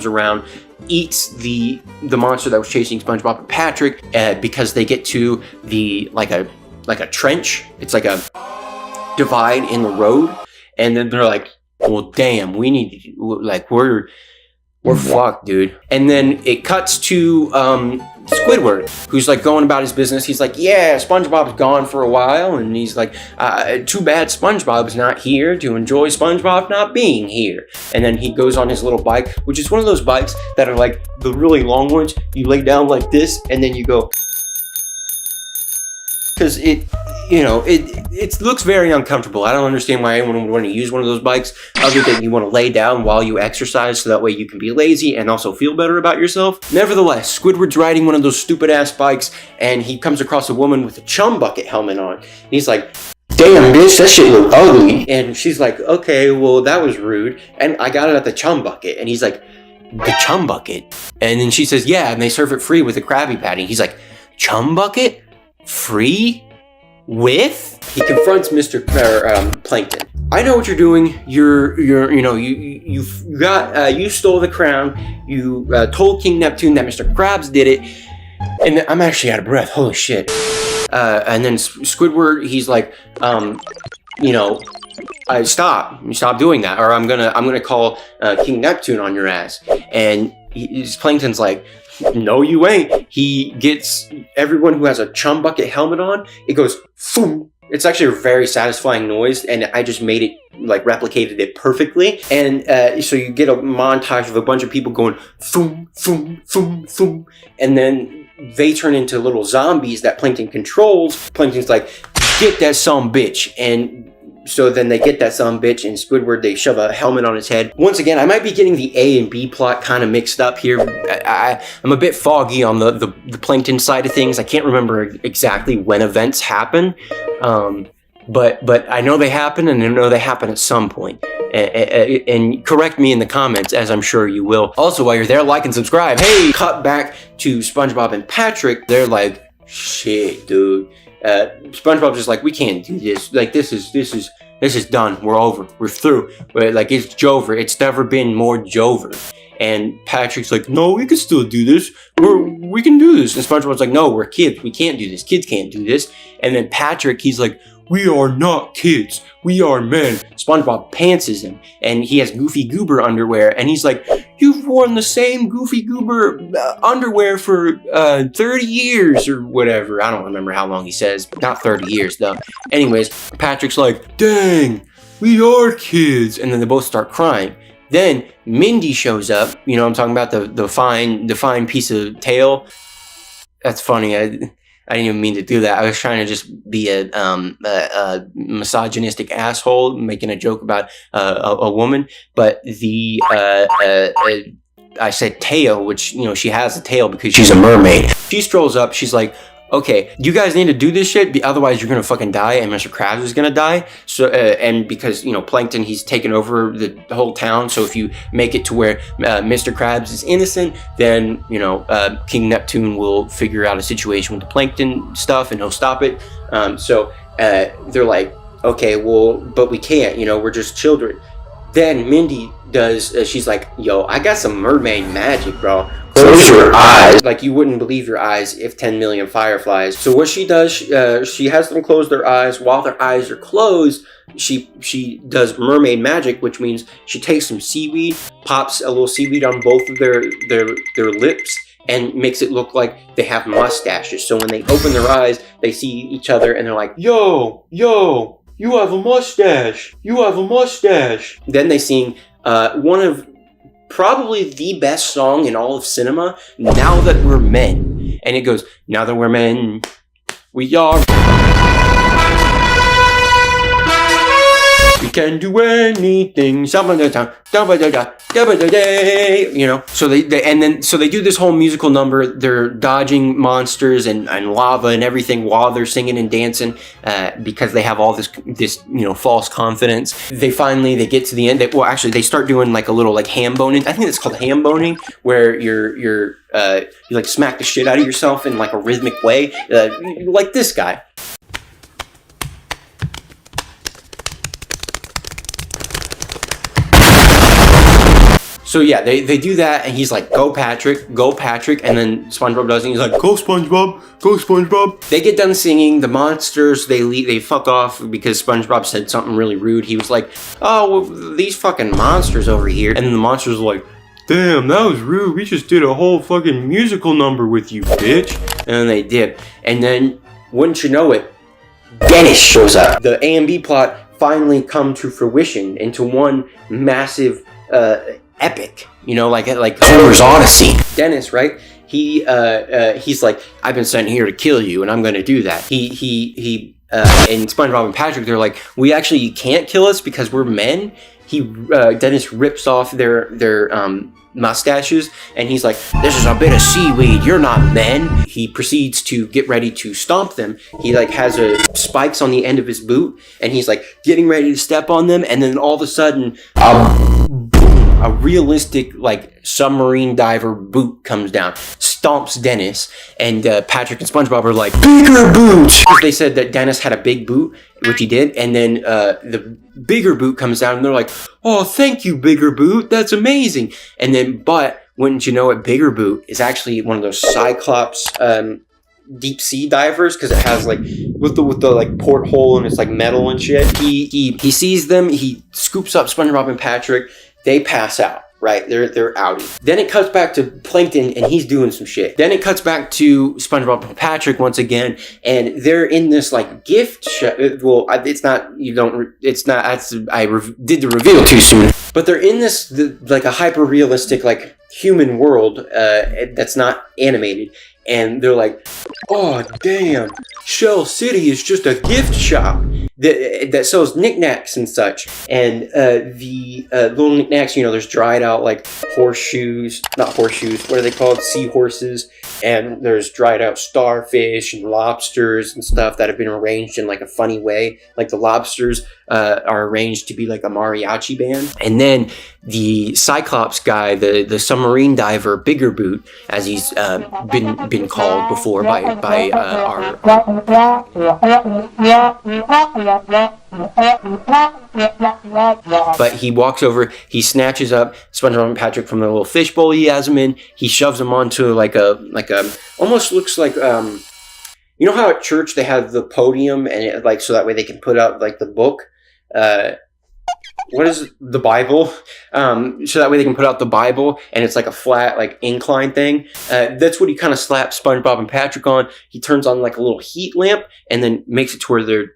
around, eats the monster that was chasing SpongeBob and Patrick, because they get to the like a trench. It's like a divide in the road, and then they're like, well, damn, we need we're fucked, dude. And then it cuts to Squidward, who's like going about his business. He's like, yeah, SpongeBob's gone for a while, and he's like, too bad SpongeBob's not here to enjoy SpongeBob not being here. And then he goes on his little bike, which is one of those bikes that are like the really long ones. You lay down like this, and then you go, because it looks very uncomfortable. I don't understand why anyone would want to use one of those bikes, other than you want to lay down while you exercise, so that way you can be lazy and also feel better about yourself. Nevertheless, Squidward's riding one of those stupid ass bikes, and he comes across a woman with a chum bucket helmet on. And he's like, damn, bitch, that shit look ugly. And she's like, okay, well, that was rude, and I got it at the chum bucket. And he's like, the chum bucket? And then she says, yeah, and they serve it free with a Krabby Patty. He's like, chum bucket? Free? With? He confronts Mr. Plankton. I know what you're doing. You stole the crown. You told King Neptune that Mr. Krabs did it. And I'm actually out of breath. Holy shit. And then Squidward, he's like, stop doing that, or I'm gonna call King Neptune on your ass. And Plankton's like, no, you ain't. He gets everyone who has a chum bucket helmet on. It goes, foom. It's actually a very satisfying noise, and I just made it, like, replicated it perfectly. And so you get a montage of a bunch of people going, foom, foom, foom, foom. And then they turn into little zombies that Plankton controls. Plankton's like, get that some bitch. And so then they get that son bitch, and Squidward, they shove a helmet on his head. Once again, I might be getting the A and B plot kind of mixed up here. I'm a bit foggy on the Plankton side of things. I can't remember exactly when events happen. But I know they happen, and I know they happen at some point. And correct me in the comments, as I'm sure you will. Also, while you're there, like and subscribe. Hey, cut back to SpongeBob and Patrick. They're like, shit, dude. SpongeBob's just like, we can't do this. Like, this is done. We're over. We're through. Like, it's Jover. It's never been more Jover. And Patrick's like, no, we can still do this. We can do this. And SpongeBob's like, no, we're kids. We can't do this. Kids can't do this. And then Patrick, he's like, we are not kids. We are men. SpongeBob pantses him, and he has Goofy Goober underwear, and he's like, you've worn the same Goofy Goober underwear for 30 years or whatever. I don't remember how long he says, but not 30 years though. Anyways, Patrick's like, dang, we are kids. And then they both start crying. Then Mindy shows up. You know what I'm talking about? The fine piece of tail. That's funny. I didn't even mean to do that. I was trying to just be a misogynistic asshole, making a joke about a woman. But I said tail, which, you know, she has a tail because she's a mermaid. She strolls up. She's like, okay, you guys need to do this shit, otherwise you're gonna fucking die, and Mr. Krabs is gonna die. So, and because, you know, Plankton, he's taken over the whole town, so if you make it to where Mr. Krabs is innocent, then, you know, King Neptune will figure out a situation with the Plankton stuff, and he'll stop it. So they're like, okay, well, but we can't, you know, we're just children. Then Mindy does, she's like, yo, I got some mermaid magic, bro. Close your eyes. Like, you wouldn't believe your eyes if 10 million fireflies. So what she does, she has them close their eyes. While their eyes are closed, she does mermaid magic, which means she takes some seaweed, pops a little seaweed on both of their lips, and makes it look like they have mustaches. So when they open their eyes, they see each other and they're like, yo, you have a mustache. You have a mustache. Then they sing one of probably the best song in all of cinema, Now That We're Men. And it goes, now that we're men, we are... We can do anything. You know. So they do this whole musical number. They're dodging monsters and lava and everything while they're singing and dancing, because they have all this false confidence. They get to the end. They start doing like a little like ham boning. I think it's called ham boning, where you like smack the shit out of yourself in like a rhythmic way, like this guy. So yeah, they do that, and he's like, go Patrick, and then SpongeBob does it, and he's like, go SpongeBob. They get done singing, the monsters, they fuck off because SpongeBob said something really rude. He was like, oh, well, these fucking monsters over here. And then the monsters were like, damn, that was rude, we just did a whole fucking musical number with you, bitch. And then they dip, and then, wouldn't you know it, Dennis shows up. The A and B plot finally come to fruition into one massive, epic, like Homer's Odyssey. Dennis, right? He's like, I've been sent here to kill you, and I'm going to do that. And SpongeBob and Patrick, they're like, you can't kill us because we're men. Dennis rips off their mustaches, and he's like, this is a bit of seaweed, you're not men. He proceeds to get ready to stomp them. He like has spikes on the end of his boot, and he's like getting ready to step on them, and then all of a sudden, a realistic, like, submarine diver boot comes down, stomps Dennis, and Patrick and SpongeBob are like, bigger boot! They said that Dennis had a big boot, which he did, and then the bigger boot comes down, and they're like, oh, thank you, bigger boot, that's amazing! And then, but, wouldn't you know it, bigger boot is actually one of those Cyclops, deep sea divers, because it has like with the like porthole, and it's like metal and shit. He sees them, he scoops up SpongeBob and Patrick. They pass out, right? They're outie. Then it cuts back to Plankton, and he's doing some shit. Then it cuts back to SpongeBob and Patrick once again, and they're in this like gift shop. Well, it's not. You don't. It's not. I did the reveal too soon. But they're in this like a hyper realistic like human world that's not animated, and they're like, oh damn, Shell City is just a gift shop that sells knickknacks and such. And the little knickknacks, there's dried out like not horseshoes, what are they called? Seahorses. And there's dried out starfish and lobsters and stuff that have been arranged in like a funny way. Like the lobsters are arranged to be like a mariachi band. And then the Cyclops guy, the submarine diver, Bigger Boot, as he's been called before by our... But he walks over, he snatches up SpongeBob and Patrick from the little fishbowl he has them in. He shoves them onto like a almost looks like you know how at church they have the podium, and it, like, so that way they can put out like the book. What is the Bible? So that way they can put out the Bible, and it's like a flat, like incline thing. That's what he kind of slaps SpongeBob and Patrick on. He turns on like a little heat lamp, and then makes it to where they're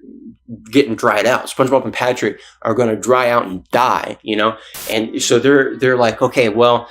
getting dried out. SpongeBob and Patrick are going to dry out and die, And so they're like, okay, well,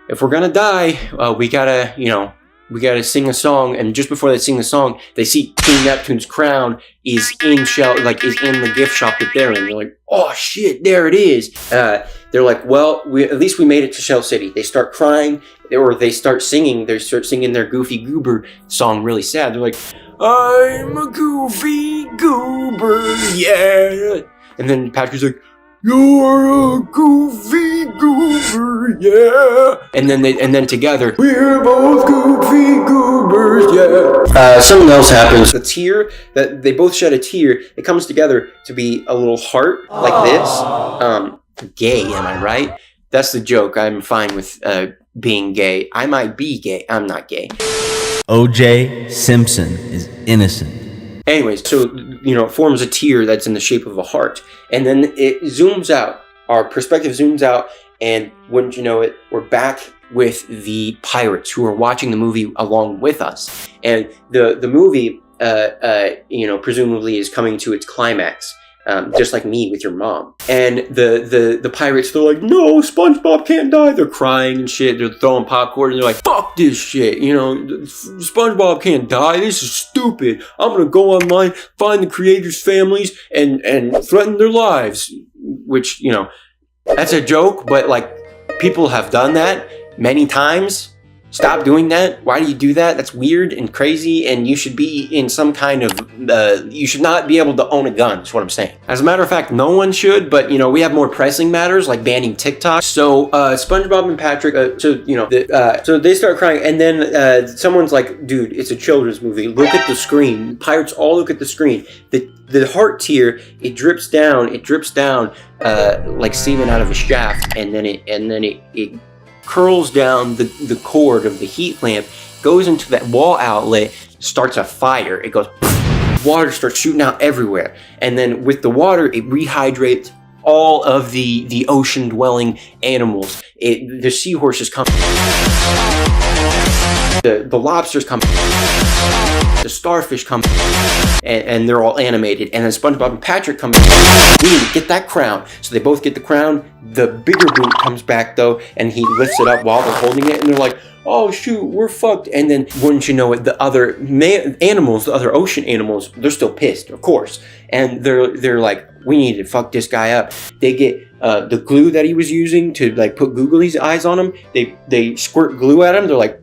if we're gonna die, we gotta sing a song. And just before they sing the song, they see King Neptune's crown is in the gift shop that they're in. They're like, oh shit, there it is. They're like, well, at least we made it to Shell City. They start crying, or they start singing their Goofy Goober song really sad. They're like, I'm a Goofy Goober, yeah. And then Patrick's like, you're a Goofy Goober, yeah. And then together, we're both Goofy Goobers, yeah. Something else happens. The tear that they both shed a tear. It comes together to be a little heart like this. Gay, am I right? That's the joke. I'm fine with being gay. I might be gay. I'm not gay. O.J. Simpson is innocent. Anyways, so, it forms a tear that's in the shape of a heart. And then it zooms out. Our perspective zooms out. And wouldn't you know it, we're back with the pirates who are watching the movie along with us. And the movie, presumably is coming to its climax. Just like me with your mom. And the pirates, they're like, no, SpongeBob can't die. They're crying and shit. They're throwing popcorn and they're like, fuck this shit. SpongeBob can't die. This is stupid. I'm going to go online, find the creators' families and threaten their lives. Which, that's a joke, but like people have done that many times. Stop doing that. Why do you do that? That's weird and crazy, and you should be in some kind of, you should not be able to own a gun, is what I'm saying. As a matter of fact, no one should, but, we have more pressing matters, like banning TikTok. So, SpongeBob and Patrick, so they start crying, and then someone's like, dude, it's a children's movie. Look at the screen. Pirates all look at the screen. The heart tear, it drips down, like semen out of a shaft, and then it curls down the cord of the heat lamp, goes into that wall outlet, starts a fire. It goes, water starts shooting out everywhere. And then with the water, it rehydrates all of the ocean-dwelling animals. The seahorses come, the lobsters come, the starfish come, and they're all animated. And then SpongeBob and Patrick come back. We need to get that crown. So they both get the crown. The bigger boot comes back, though, and he lifts it up while they're holding it. And they're like, oh, shoot, we're fucked. And then, wouldn't you know it, the other animals, the other ocean animals, they're still pissed, of course. And they're like, we need to fuck this guy up. They get the glue that he was using to, like, put googly eyes on him. They squirt glue at him. They're like,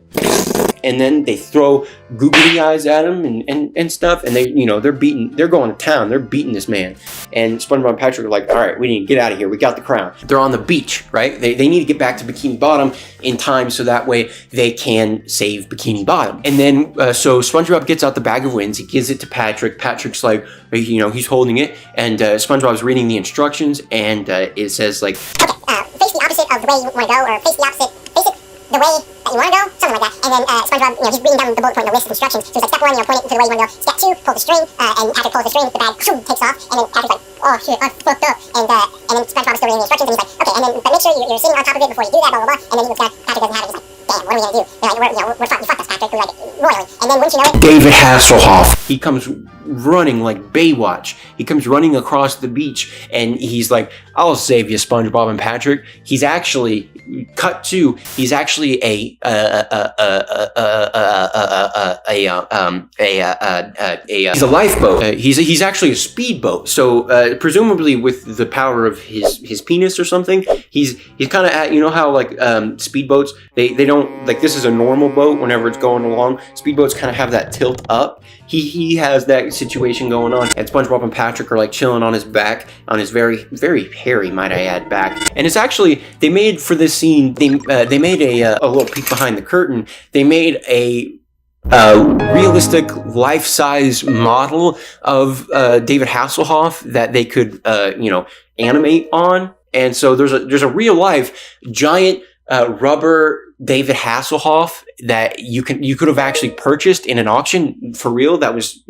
and then they throw googly eyes at him and stuff, and they're going to town, they're beating this man. And SpongeBob and Patrick are like, all right, we need to get out of here, we got the crown. They're on the beach, right? They need to get back to Bikini Bottom in time so that way they can save Bikini Bottom. And then, so SpongeBob gets out the bag of winds, he gives it to Patrick. Patrick's like, he's holding it, and SpongeBob's reading the instructions, and it says like, okay, face the opposite of the way you want to go, or face the opposite, the way that you want to go, something like that. And then SpongeBob, he's reading down the bullet point, the list of instructions. So he's like, step 1, point it to the way you want to go. Step 2, pull the string, and Patrick pulls the string, the bag takes off, and then Patrick's like, oh shit, I fucked up. And then SpongeBob is still reading the instructions, and he's like, okay, and then but make sure you're sitting on top of it before you do that, blah blah blah. And then he looks down, Patrick doesn't have it. He's like, damn, what are we gonna do? They're like, we're fucked. You fucked us, Patrick. We're like, royally. And then wouldn't you know it, David Hasselhoff, he comes running like Baywatch. He comes running across the beach, and he's like, I'll save you, SpongeBob and Patrick. He's actually cut to. He's actually he's a lifeboat. He's actually a speedboat. So presumably with the power of his penis or something, he's kind of at, how like speedboats, they don't, like, this is a normal boat whenever it's going along. Speedboats kind of have that tilt up. He has that situation going on, and SpongeBob and Patrick are like chilling on his back, on his very, very hairy, might I add, back. And it's actually, they made for this scene, they made a little peek behind the curtain. They made a realistic life-size model of David Hasselhoff that they could animate on. And so there's a real life giant rubber David Hasselhoff that you could have actually purchased in an auction for real, that was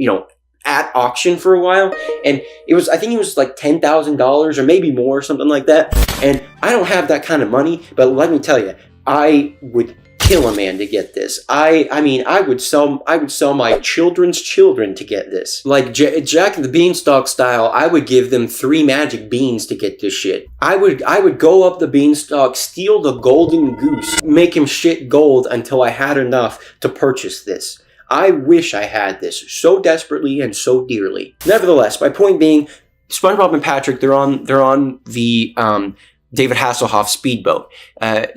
at auction for a while, and I think it was like $10,000 or maybe more, something like that. And I don't have that kind of money, but let me tell you, I would kill a man to get this. I mean, I would sell my children's children to get this. Like Jack the Beanstalk style, I would give them 3 magic beans to get this shit. I would go up the beanstalk, steal the golden goose, make him shit gold until I had enough to purchase this. I wish I had this so desperately and so dearly. Nevertheless, my point being, SpongeBob and Patrick, they're on the David Hasselhoff speedboat.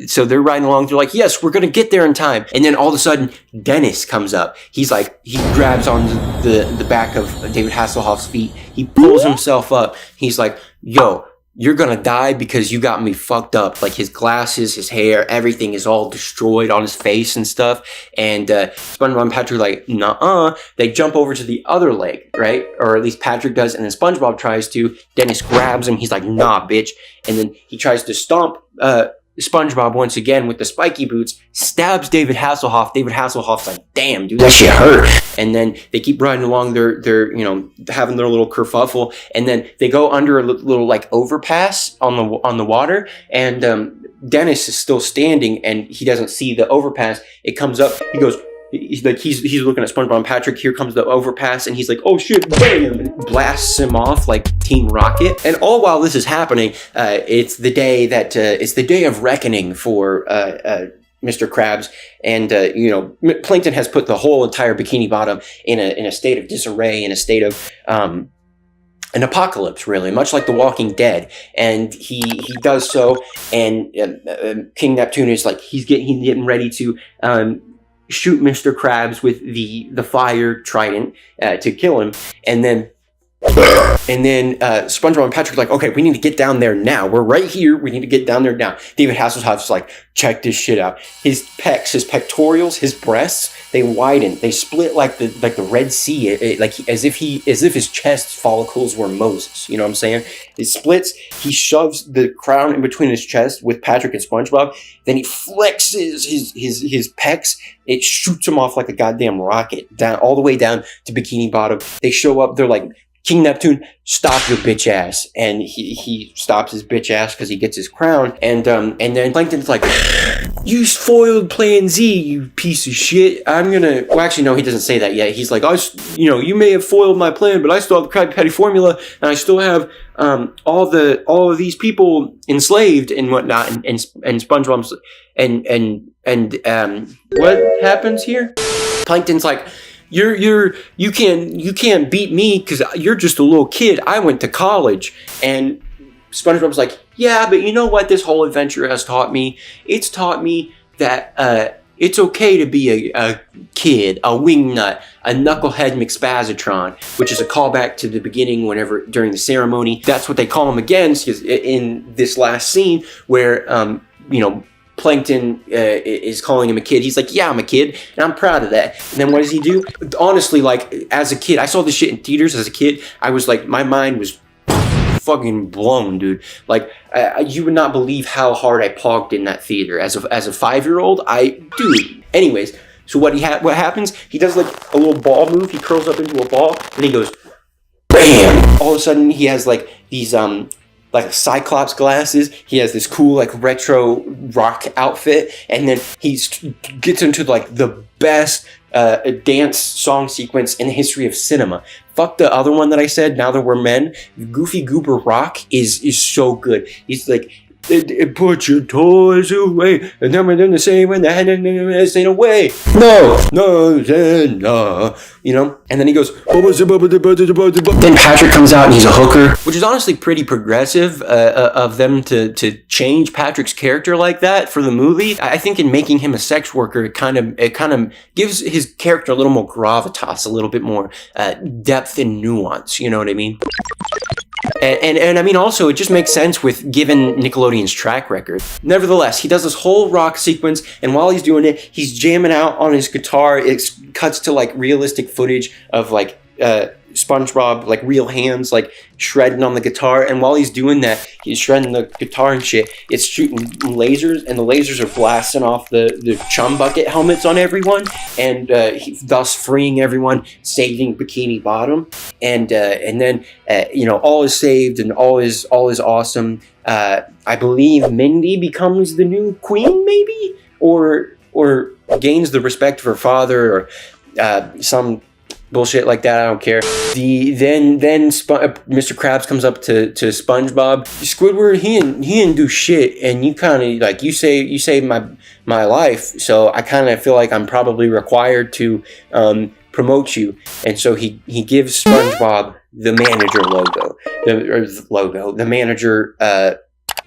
So they're riding along. They're like, yes, we're going to get there in time. And then all of a sudden, Dennis comes up. He's like, he grabs on the back of David Hasselhoff's feet. He pulls himself up. He's like, yo, you're going to die because you got me fucked up. Like his glasses, his hair, everything is all destroyed on his face and stuff. And SpongeBob and Patrick are like, nuh-uh. They jump over to the other leg, right? Or at least Patrick does. And then SpongeBob tries to. Dennis grabs him. He's like, nah, bitch. And then he tries to stomp SpongeBob once again with the spiky boots stabs David Hasselhoff. David Hasselhoff's like, damn, dude, that shit hurt. And then they keep riding along their having their little kerfuffle, and then they go under a little like overpass on the water, and Dennis is still standing and he doesn't see the overpass. It comes up, he goes, he's looking at SpongeBob and Patrick. Here comes the overpass, and he's like, "Oh shit!" Bam! And blasts him off like Team Rocket. And all while this is happening, it's the day of reckoning for Mr. Krabs, and Plankton has put the whole entire Bikini Bottom in a state of disarray, in a state of an apocalypse, really, much like The Walking Dead. And he does so, and King Neptune is like he's getting ready to shoot Mr. Krabs with the fire trident to kill him, and then SpongeBob and Patrick are like, okay, we need to get down there now. We're right here. We need to get down there now. David Hasselhoff's like, check this shit out. His pecs, his pectorials, his breasts, they widen. They split like the Red Sea, as if his chest follicles were Moses. You know what I'm saying? It splits. He shoves the crown in between his chest with Patrick and SpongeBob. Then he flexes his pecs. It shoots him off like a goddamn rocket down all the way down to Bikini Bottom. They show up. They're like, King Neptune, stop your bitch ass. And he stops his bitch ass because he gets his crown. And then Plankton's like, you foiled Plan Z, you piece of shit. Well, actually, no, he doesn't say that yet. He's like, you may have foiled my plan, but I still have the Krabby Patty formula, and I still have all of these people enslaved and whatnot. And SpongeBob's and what happens here? Plankton's like, you can't beat me because you're just a little kid. I went to college. And SpongeBob's like, yeah, but you know what this whole adventure has taught me? It's taught me that it's okay to be a kid, a wingnut, a knucklehead McSpazatron, which is a callback to the beginning whenever during the ceremony. That's what they call him again in this last scene where Plankton is calling him a kid. He's like, yeah, I'm a kid, and I'm proud of that. And then what does he do? Honestly, like, as a kid, I saw this shit in theaters as a kid. I was like, my mind was fucking blown, dude. Like, you would not believe how hard I pogged in that theater. As a 5-year-old, dude. Anyways, so what happens? He does like a little ball move. He curls up into a ball, and he goes, bam! All of a sudden, he has like these, like Cyclops glasses. He has this cool like retro rock outfit, and then he gets into like the best dance song sequence in the history of cinema. Fuck the other one that I said, Now That We're Men. Goofy Goober Rock is so good. He's like, put your toys away, and then we're doing the same when the hand ain't away. No, and then he goes, then Patrick comes out and he's a hooker, which is honestly pretty progressive of them to change Patrick's character like that for the movie. I think in making him a sex worker, it kind of gives his character a little more gravitas, a little bit more depth and nuance. You know what I mean? And I mean, also, it just makes sense with given Nickelodeon's track record. Nevertheless, he does this whole rock sequence, and while he's doing it, he's jamming out on his guitar. It cuts to like realistic footage of like SpongeBob, like real hands, like shredding on the guitar. And while he's doing that, he's shredding the guitar and shit. It's shooting lasers, and the lasers are blasting off the chum bucket helmets on everyone, and thus freeing everyone, saving Bikini Bottom. And then all is saved and all is awesome. I believe Mindy becomes the new queen, maybe, or gains the respect of her father, or some bullshit like that. I don't care. Then Mr. Krabs comes up to SpongeBob. Squidward, he didn't do shit, and you kind of like you saved my life, so I kind of feel like I'm probably required to promote you. And so he gives SpongeBob the manager the manager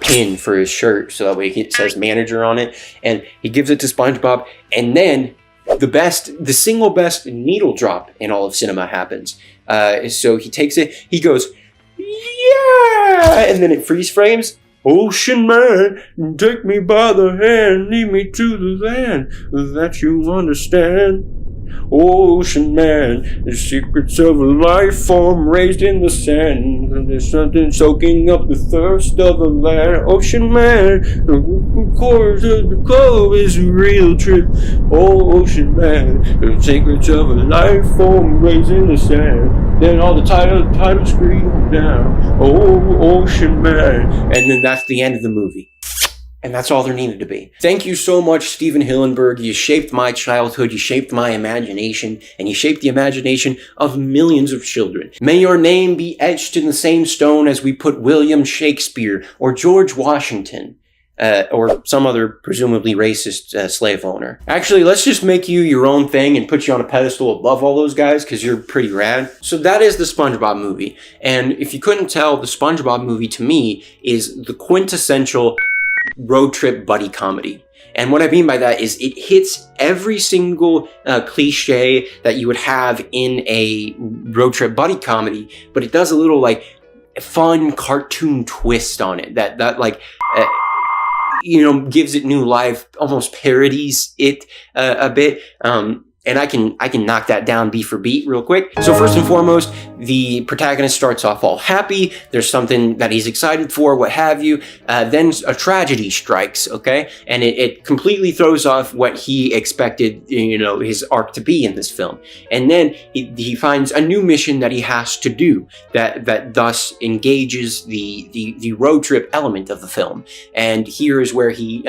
pin for his shirt, so that way it says manager on it, and he gives it to SpongeBob, and then the single best needle drop in all of cinema happens. So he takes it, he goes, yeah, and then it freeze frames. Ocean man, take me by the hand, lead me to the land that you understand. Ocean man, the secrets of a life form raised in the sand. There's something soaking up the thirst of the land. Ocean man, the course of the globe is a real trip. Oh, ocean man, the secrets of a life form raised in the sand. Then all the titles scream down. Oh, ocean man. And then that's the end of the movie. And that's all there needed to be. Thank you so much, Steven Hillenburg. You shaped my childhood, you shaped my imagination, and you shaped the imagination of millions of children. May your name be etched in the same stone as we put William Shakespeare or George Washington. Or some other presumably racist slave owner. Actually, let's just make you your own thing and put you on a pedestal above all those guys because you're pretty rad. So that is the SpongeBob movie. And if you couldn't tell, the SpongeBob movie to me is the quintessential road trip buddy comedy. And what I mean by that is it hits every single cliche that you would have in a road trip buddy comedy, but it does a little like fun cartoon twist on it that like gives it new life, almost parodies it a bit. And I can knock that down beat for beat real quick. So first and foremost, the protagonist starts off all happy. There's something that he's excited for, what have you. Then a tragedy strikes, okay? And it completely throws off what he expected, his arc to be in this film. And then he finds a new mission that he has to do that thus engages the road trip element of the film. And here is where he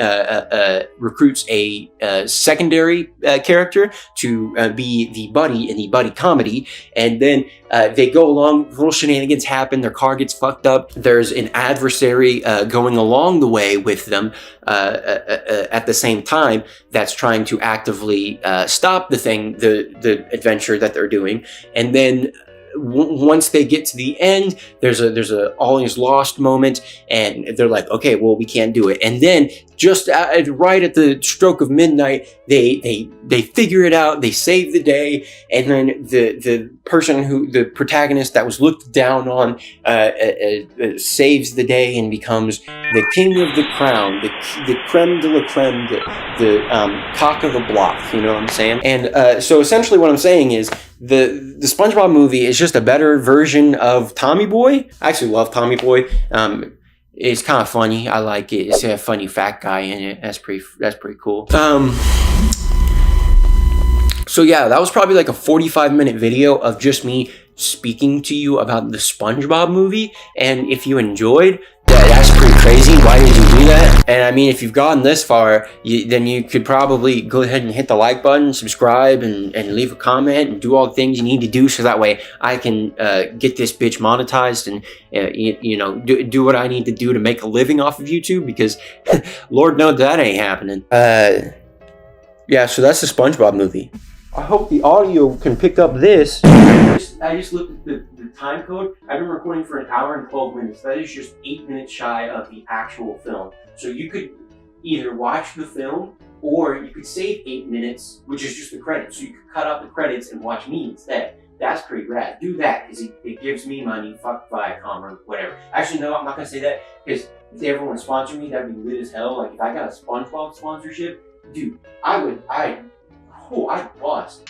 recruits a secondary character to be the buddy in the buddy comedy, and then they go along, little shenanigans happen, their car gets fucked up, there's an adversary going along the way with them at the same time that's trying to actively stop the adventure that they're doing, and then once they get to the end, there's a all is lost moment, and they're like, okay, well, we can't do it. And then just right at the stroke of midnight, they figure it out, they save the day, and then the protagonist that was looked down on saves the day and becomes the king of the crown, the creme de la creme, the cock of the block, you know what I'm saying? And so essentially what I'm saying is the SpongeBob movie is just a better version of Tommy Boy. I actually love Tommy Boy. It's kind of funny. I like it. It's a funny fat guy in it. That's pretty cool. So yeah, that was probably like a 45-minute video of just me speaking to you about the SpongeBob movie. And if you enjoyed, that's pretty crazy. Why did you do that? And I mean, if you've gotten this far, then you could probably go ahead and hit the like button, subscribe, and leave a comment, and do all the things you need to do so that way I can get this bitch monetized and do what I need to do to make a living off of YouTube, because Lord knows that ain't happening. Yeah, so that's the SpongeBob movie. I hope the audio can pick up this. I just looked at the time code. I've been recording for 1 hour and 12 minutes. That is just 8 minutes shy of the actual film. So you could either watch the film, or you could save 8 minutes, which is just the credits. So you could cut out the credits and watch me instead. That's pretty rad. Do that, because it gives me money. Fuck Viacom or whatever. Actually, no, I'm not going to say that, because if they ever want to sponsor me, that'd be lit as hell. Like, if I got a SpongeBob sponsorship, dude, I'd bust.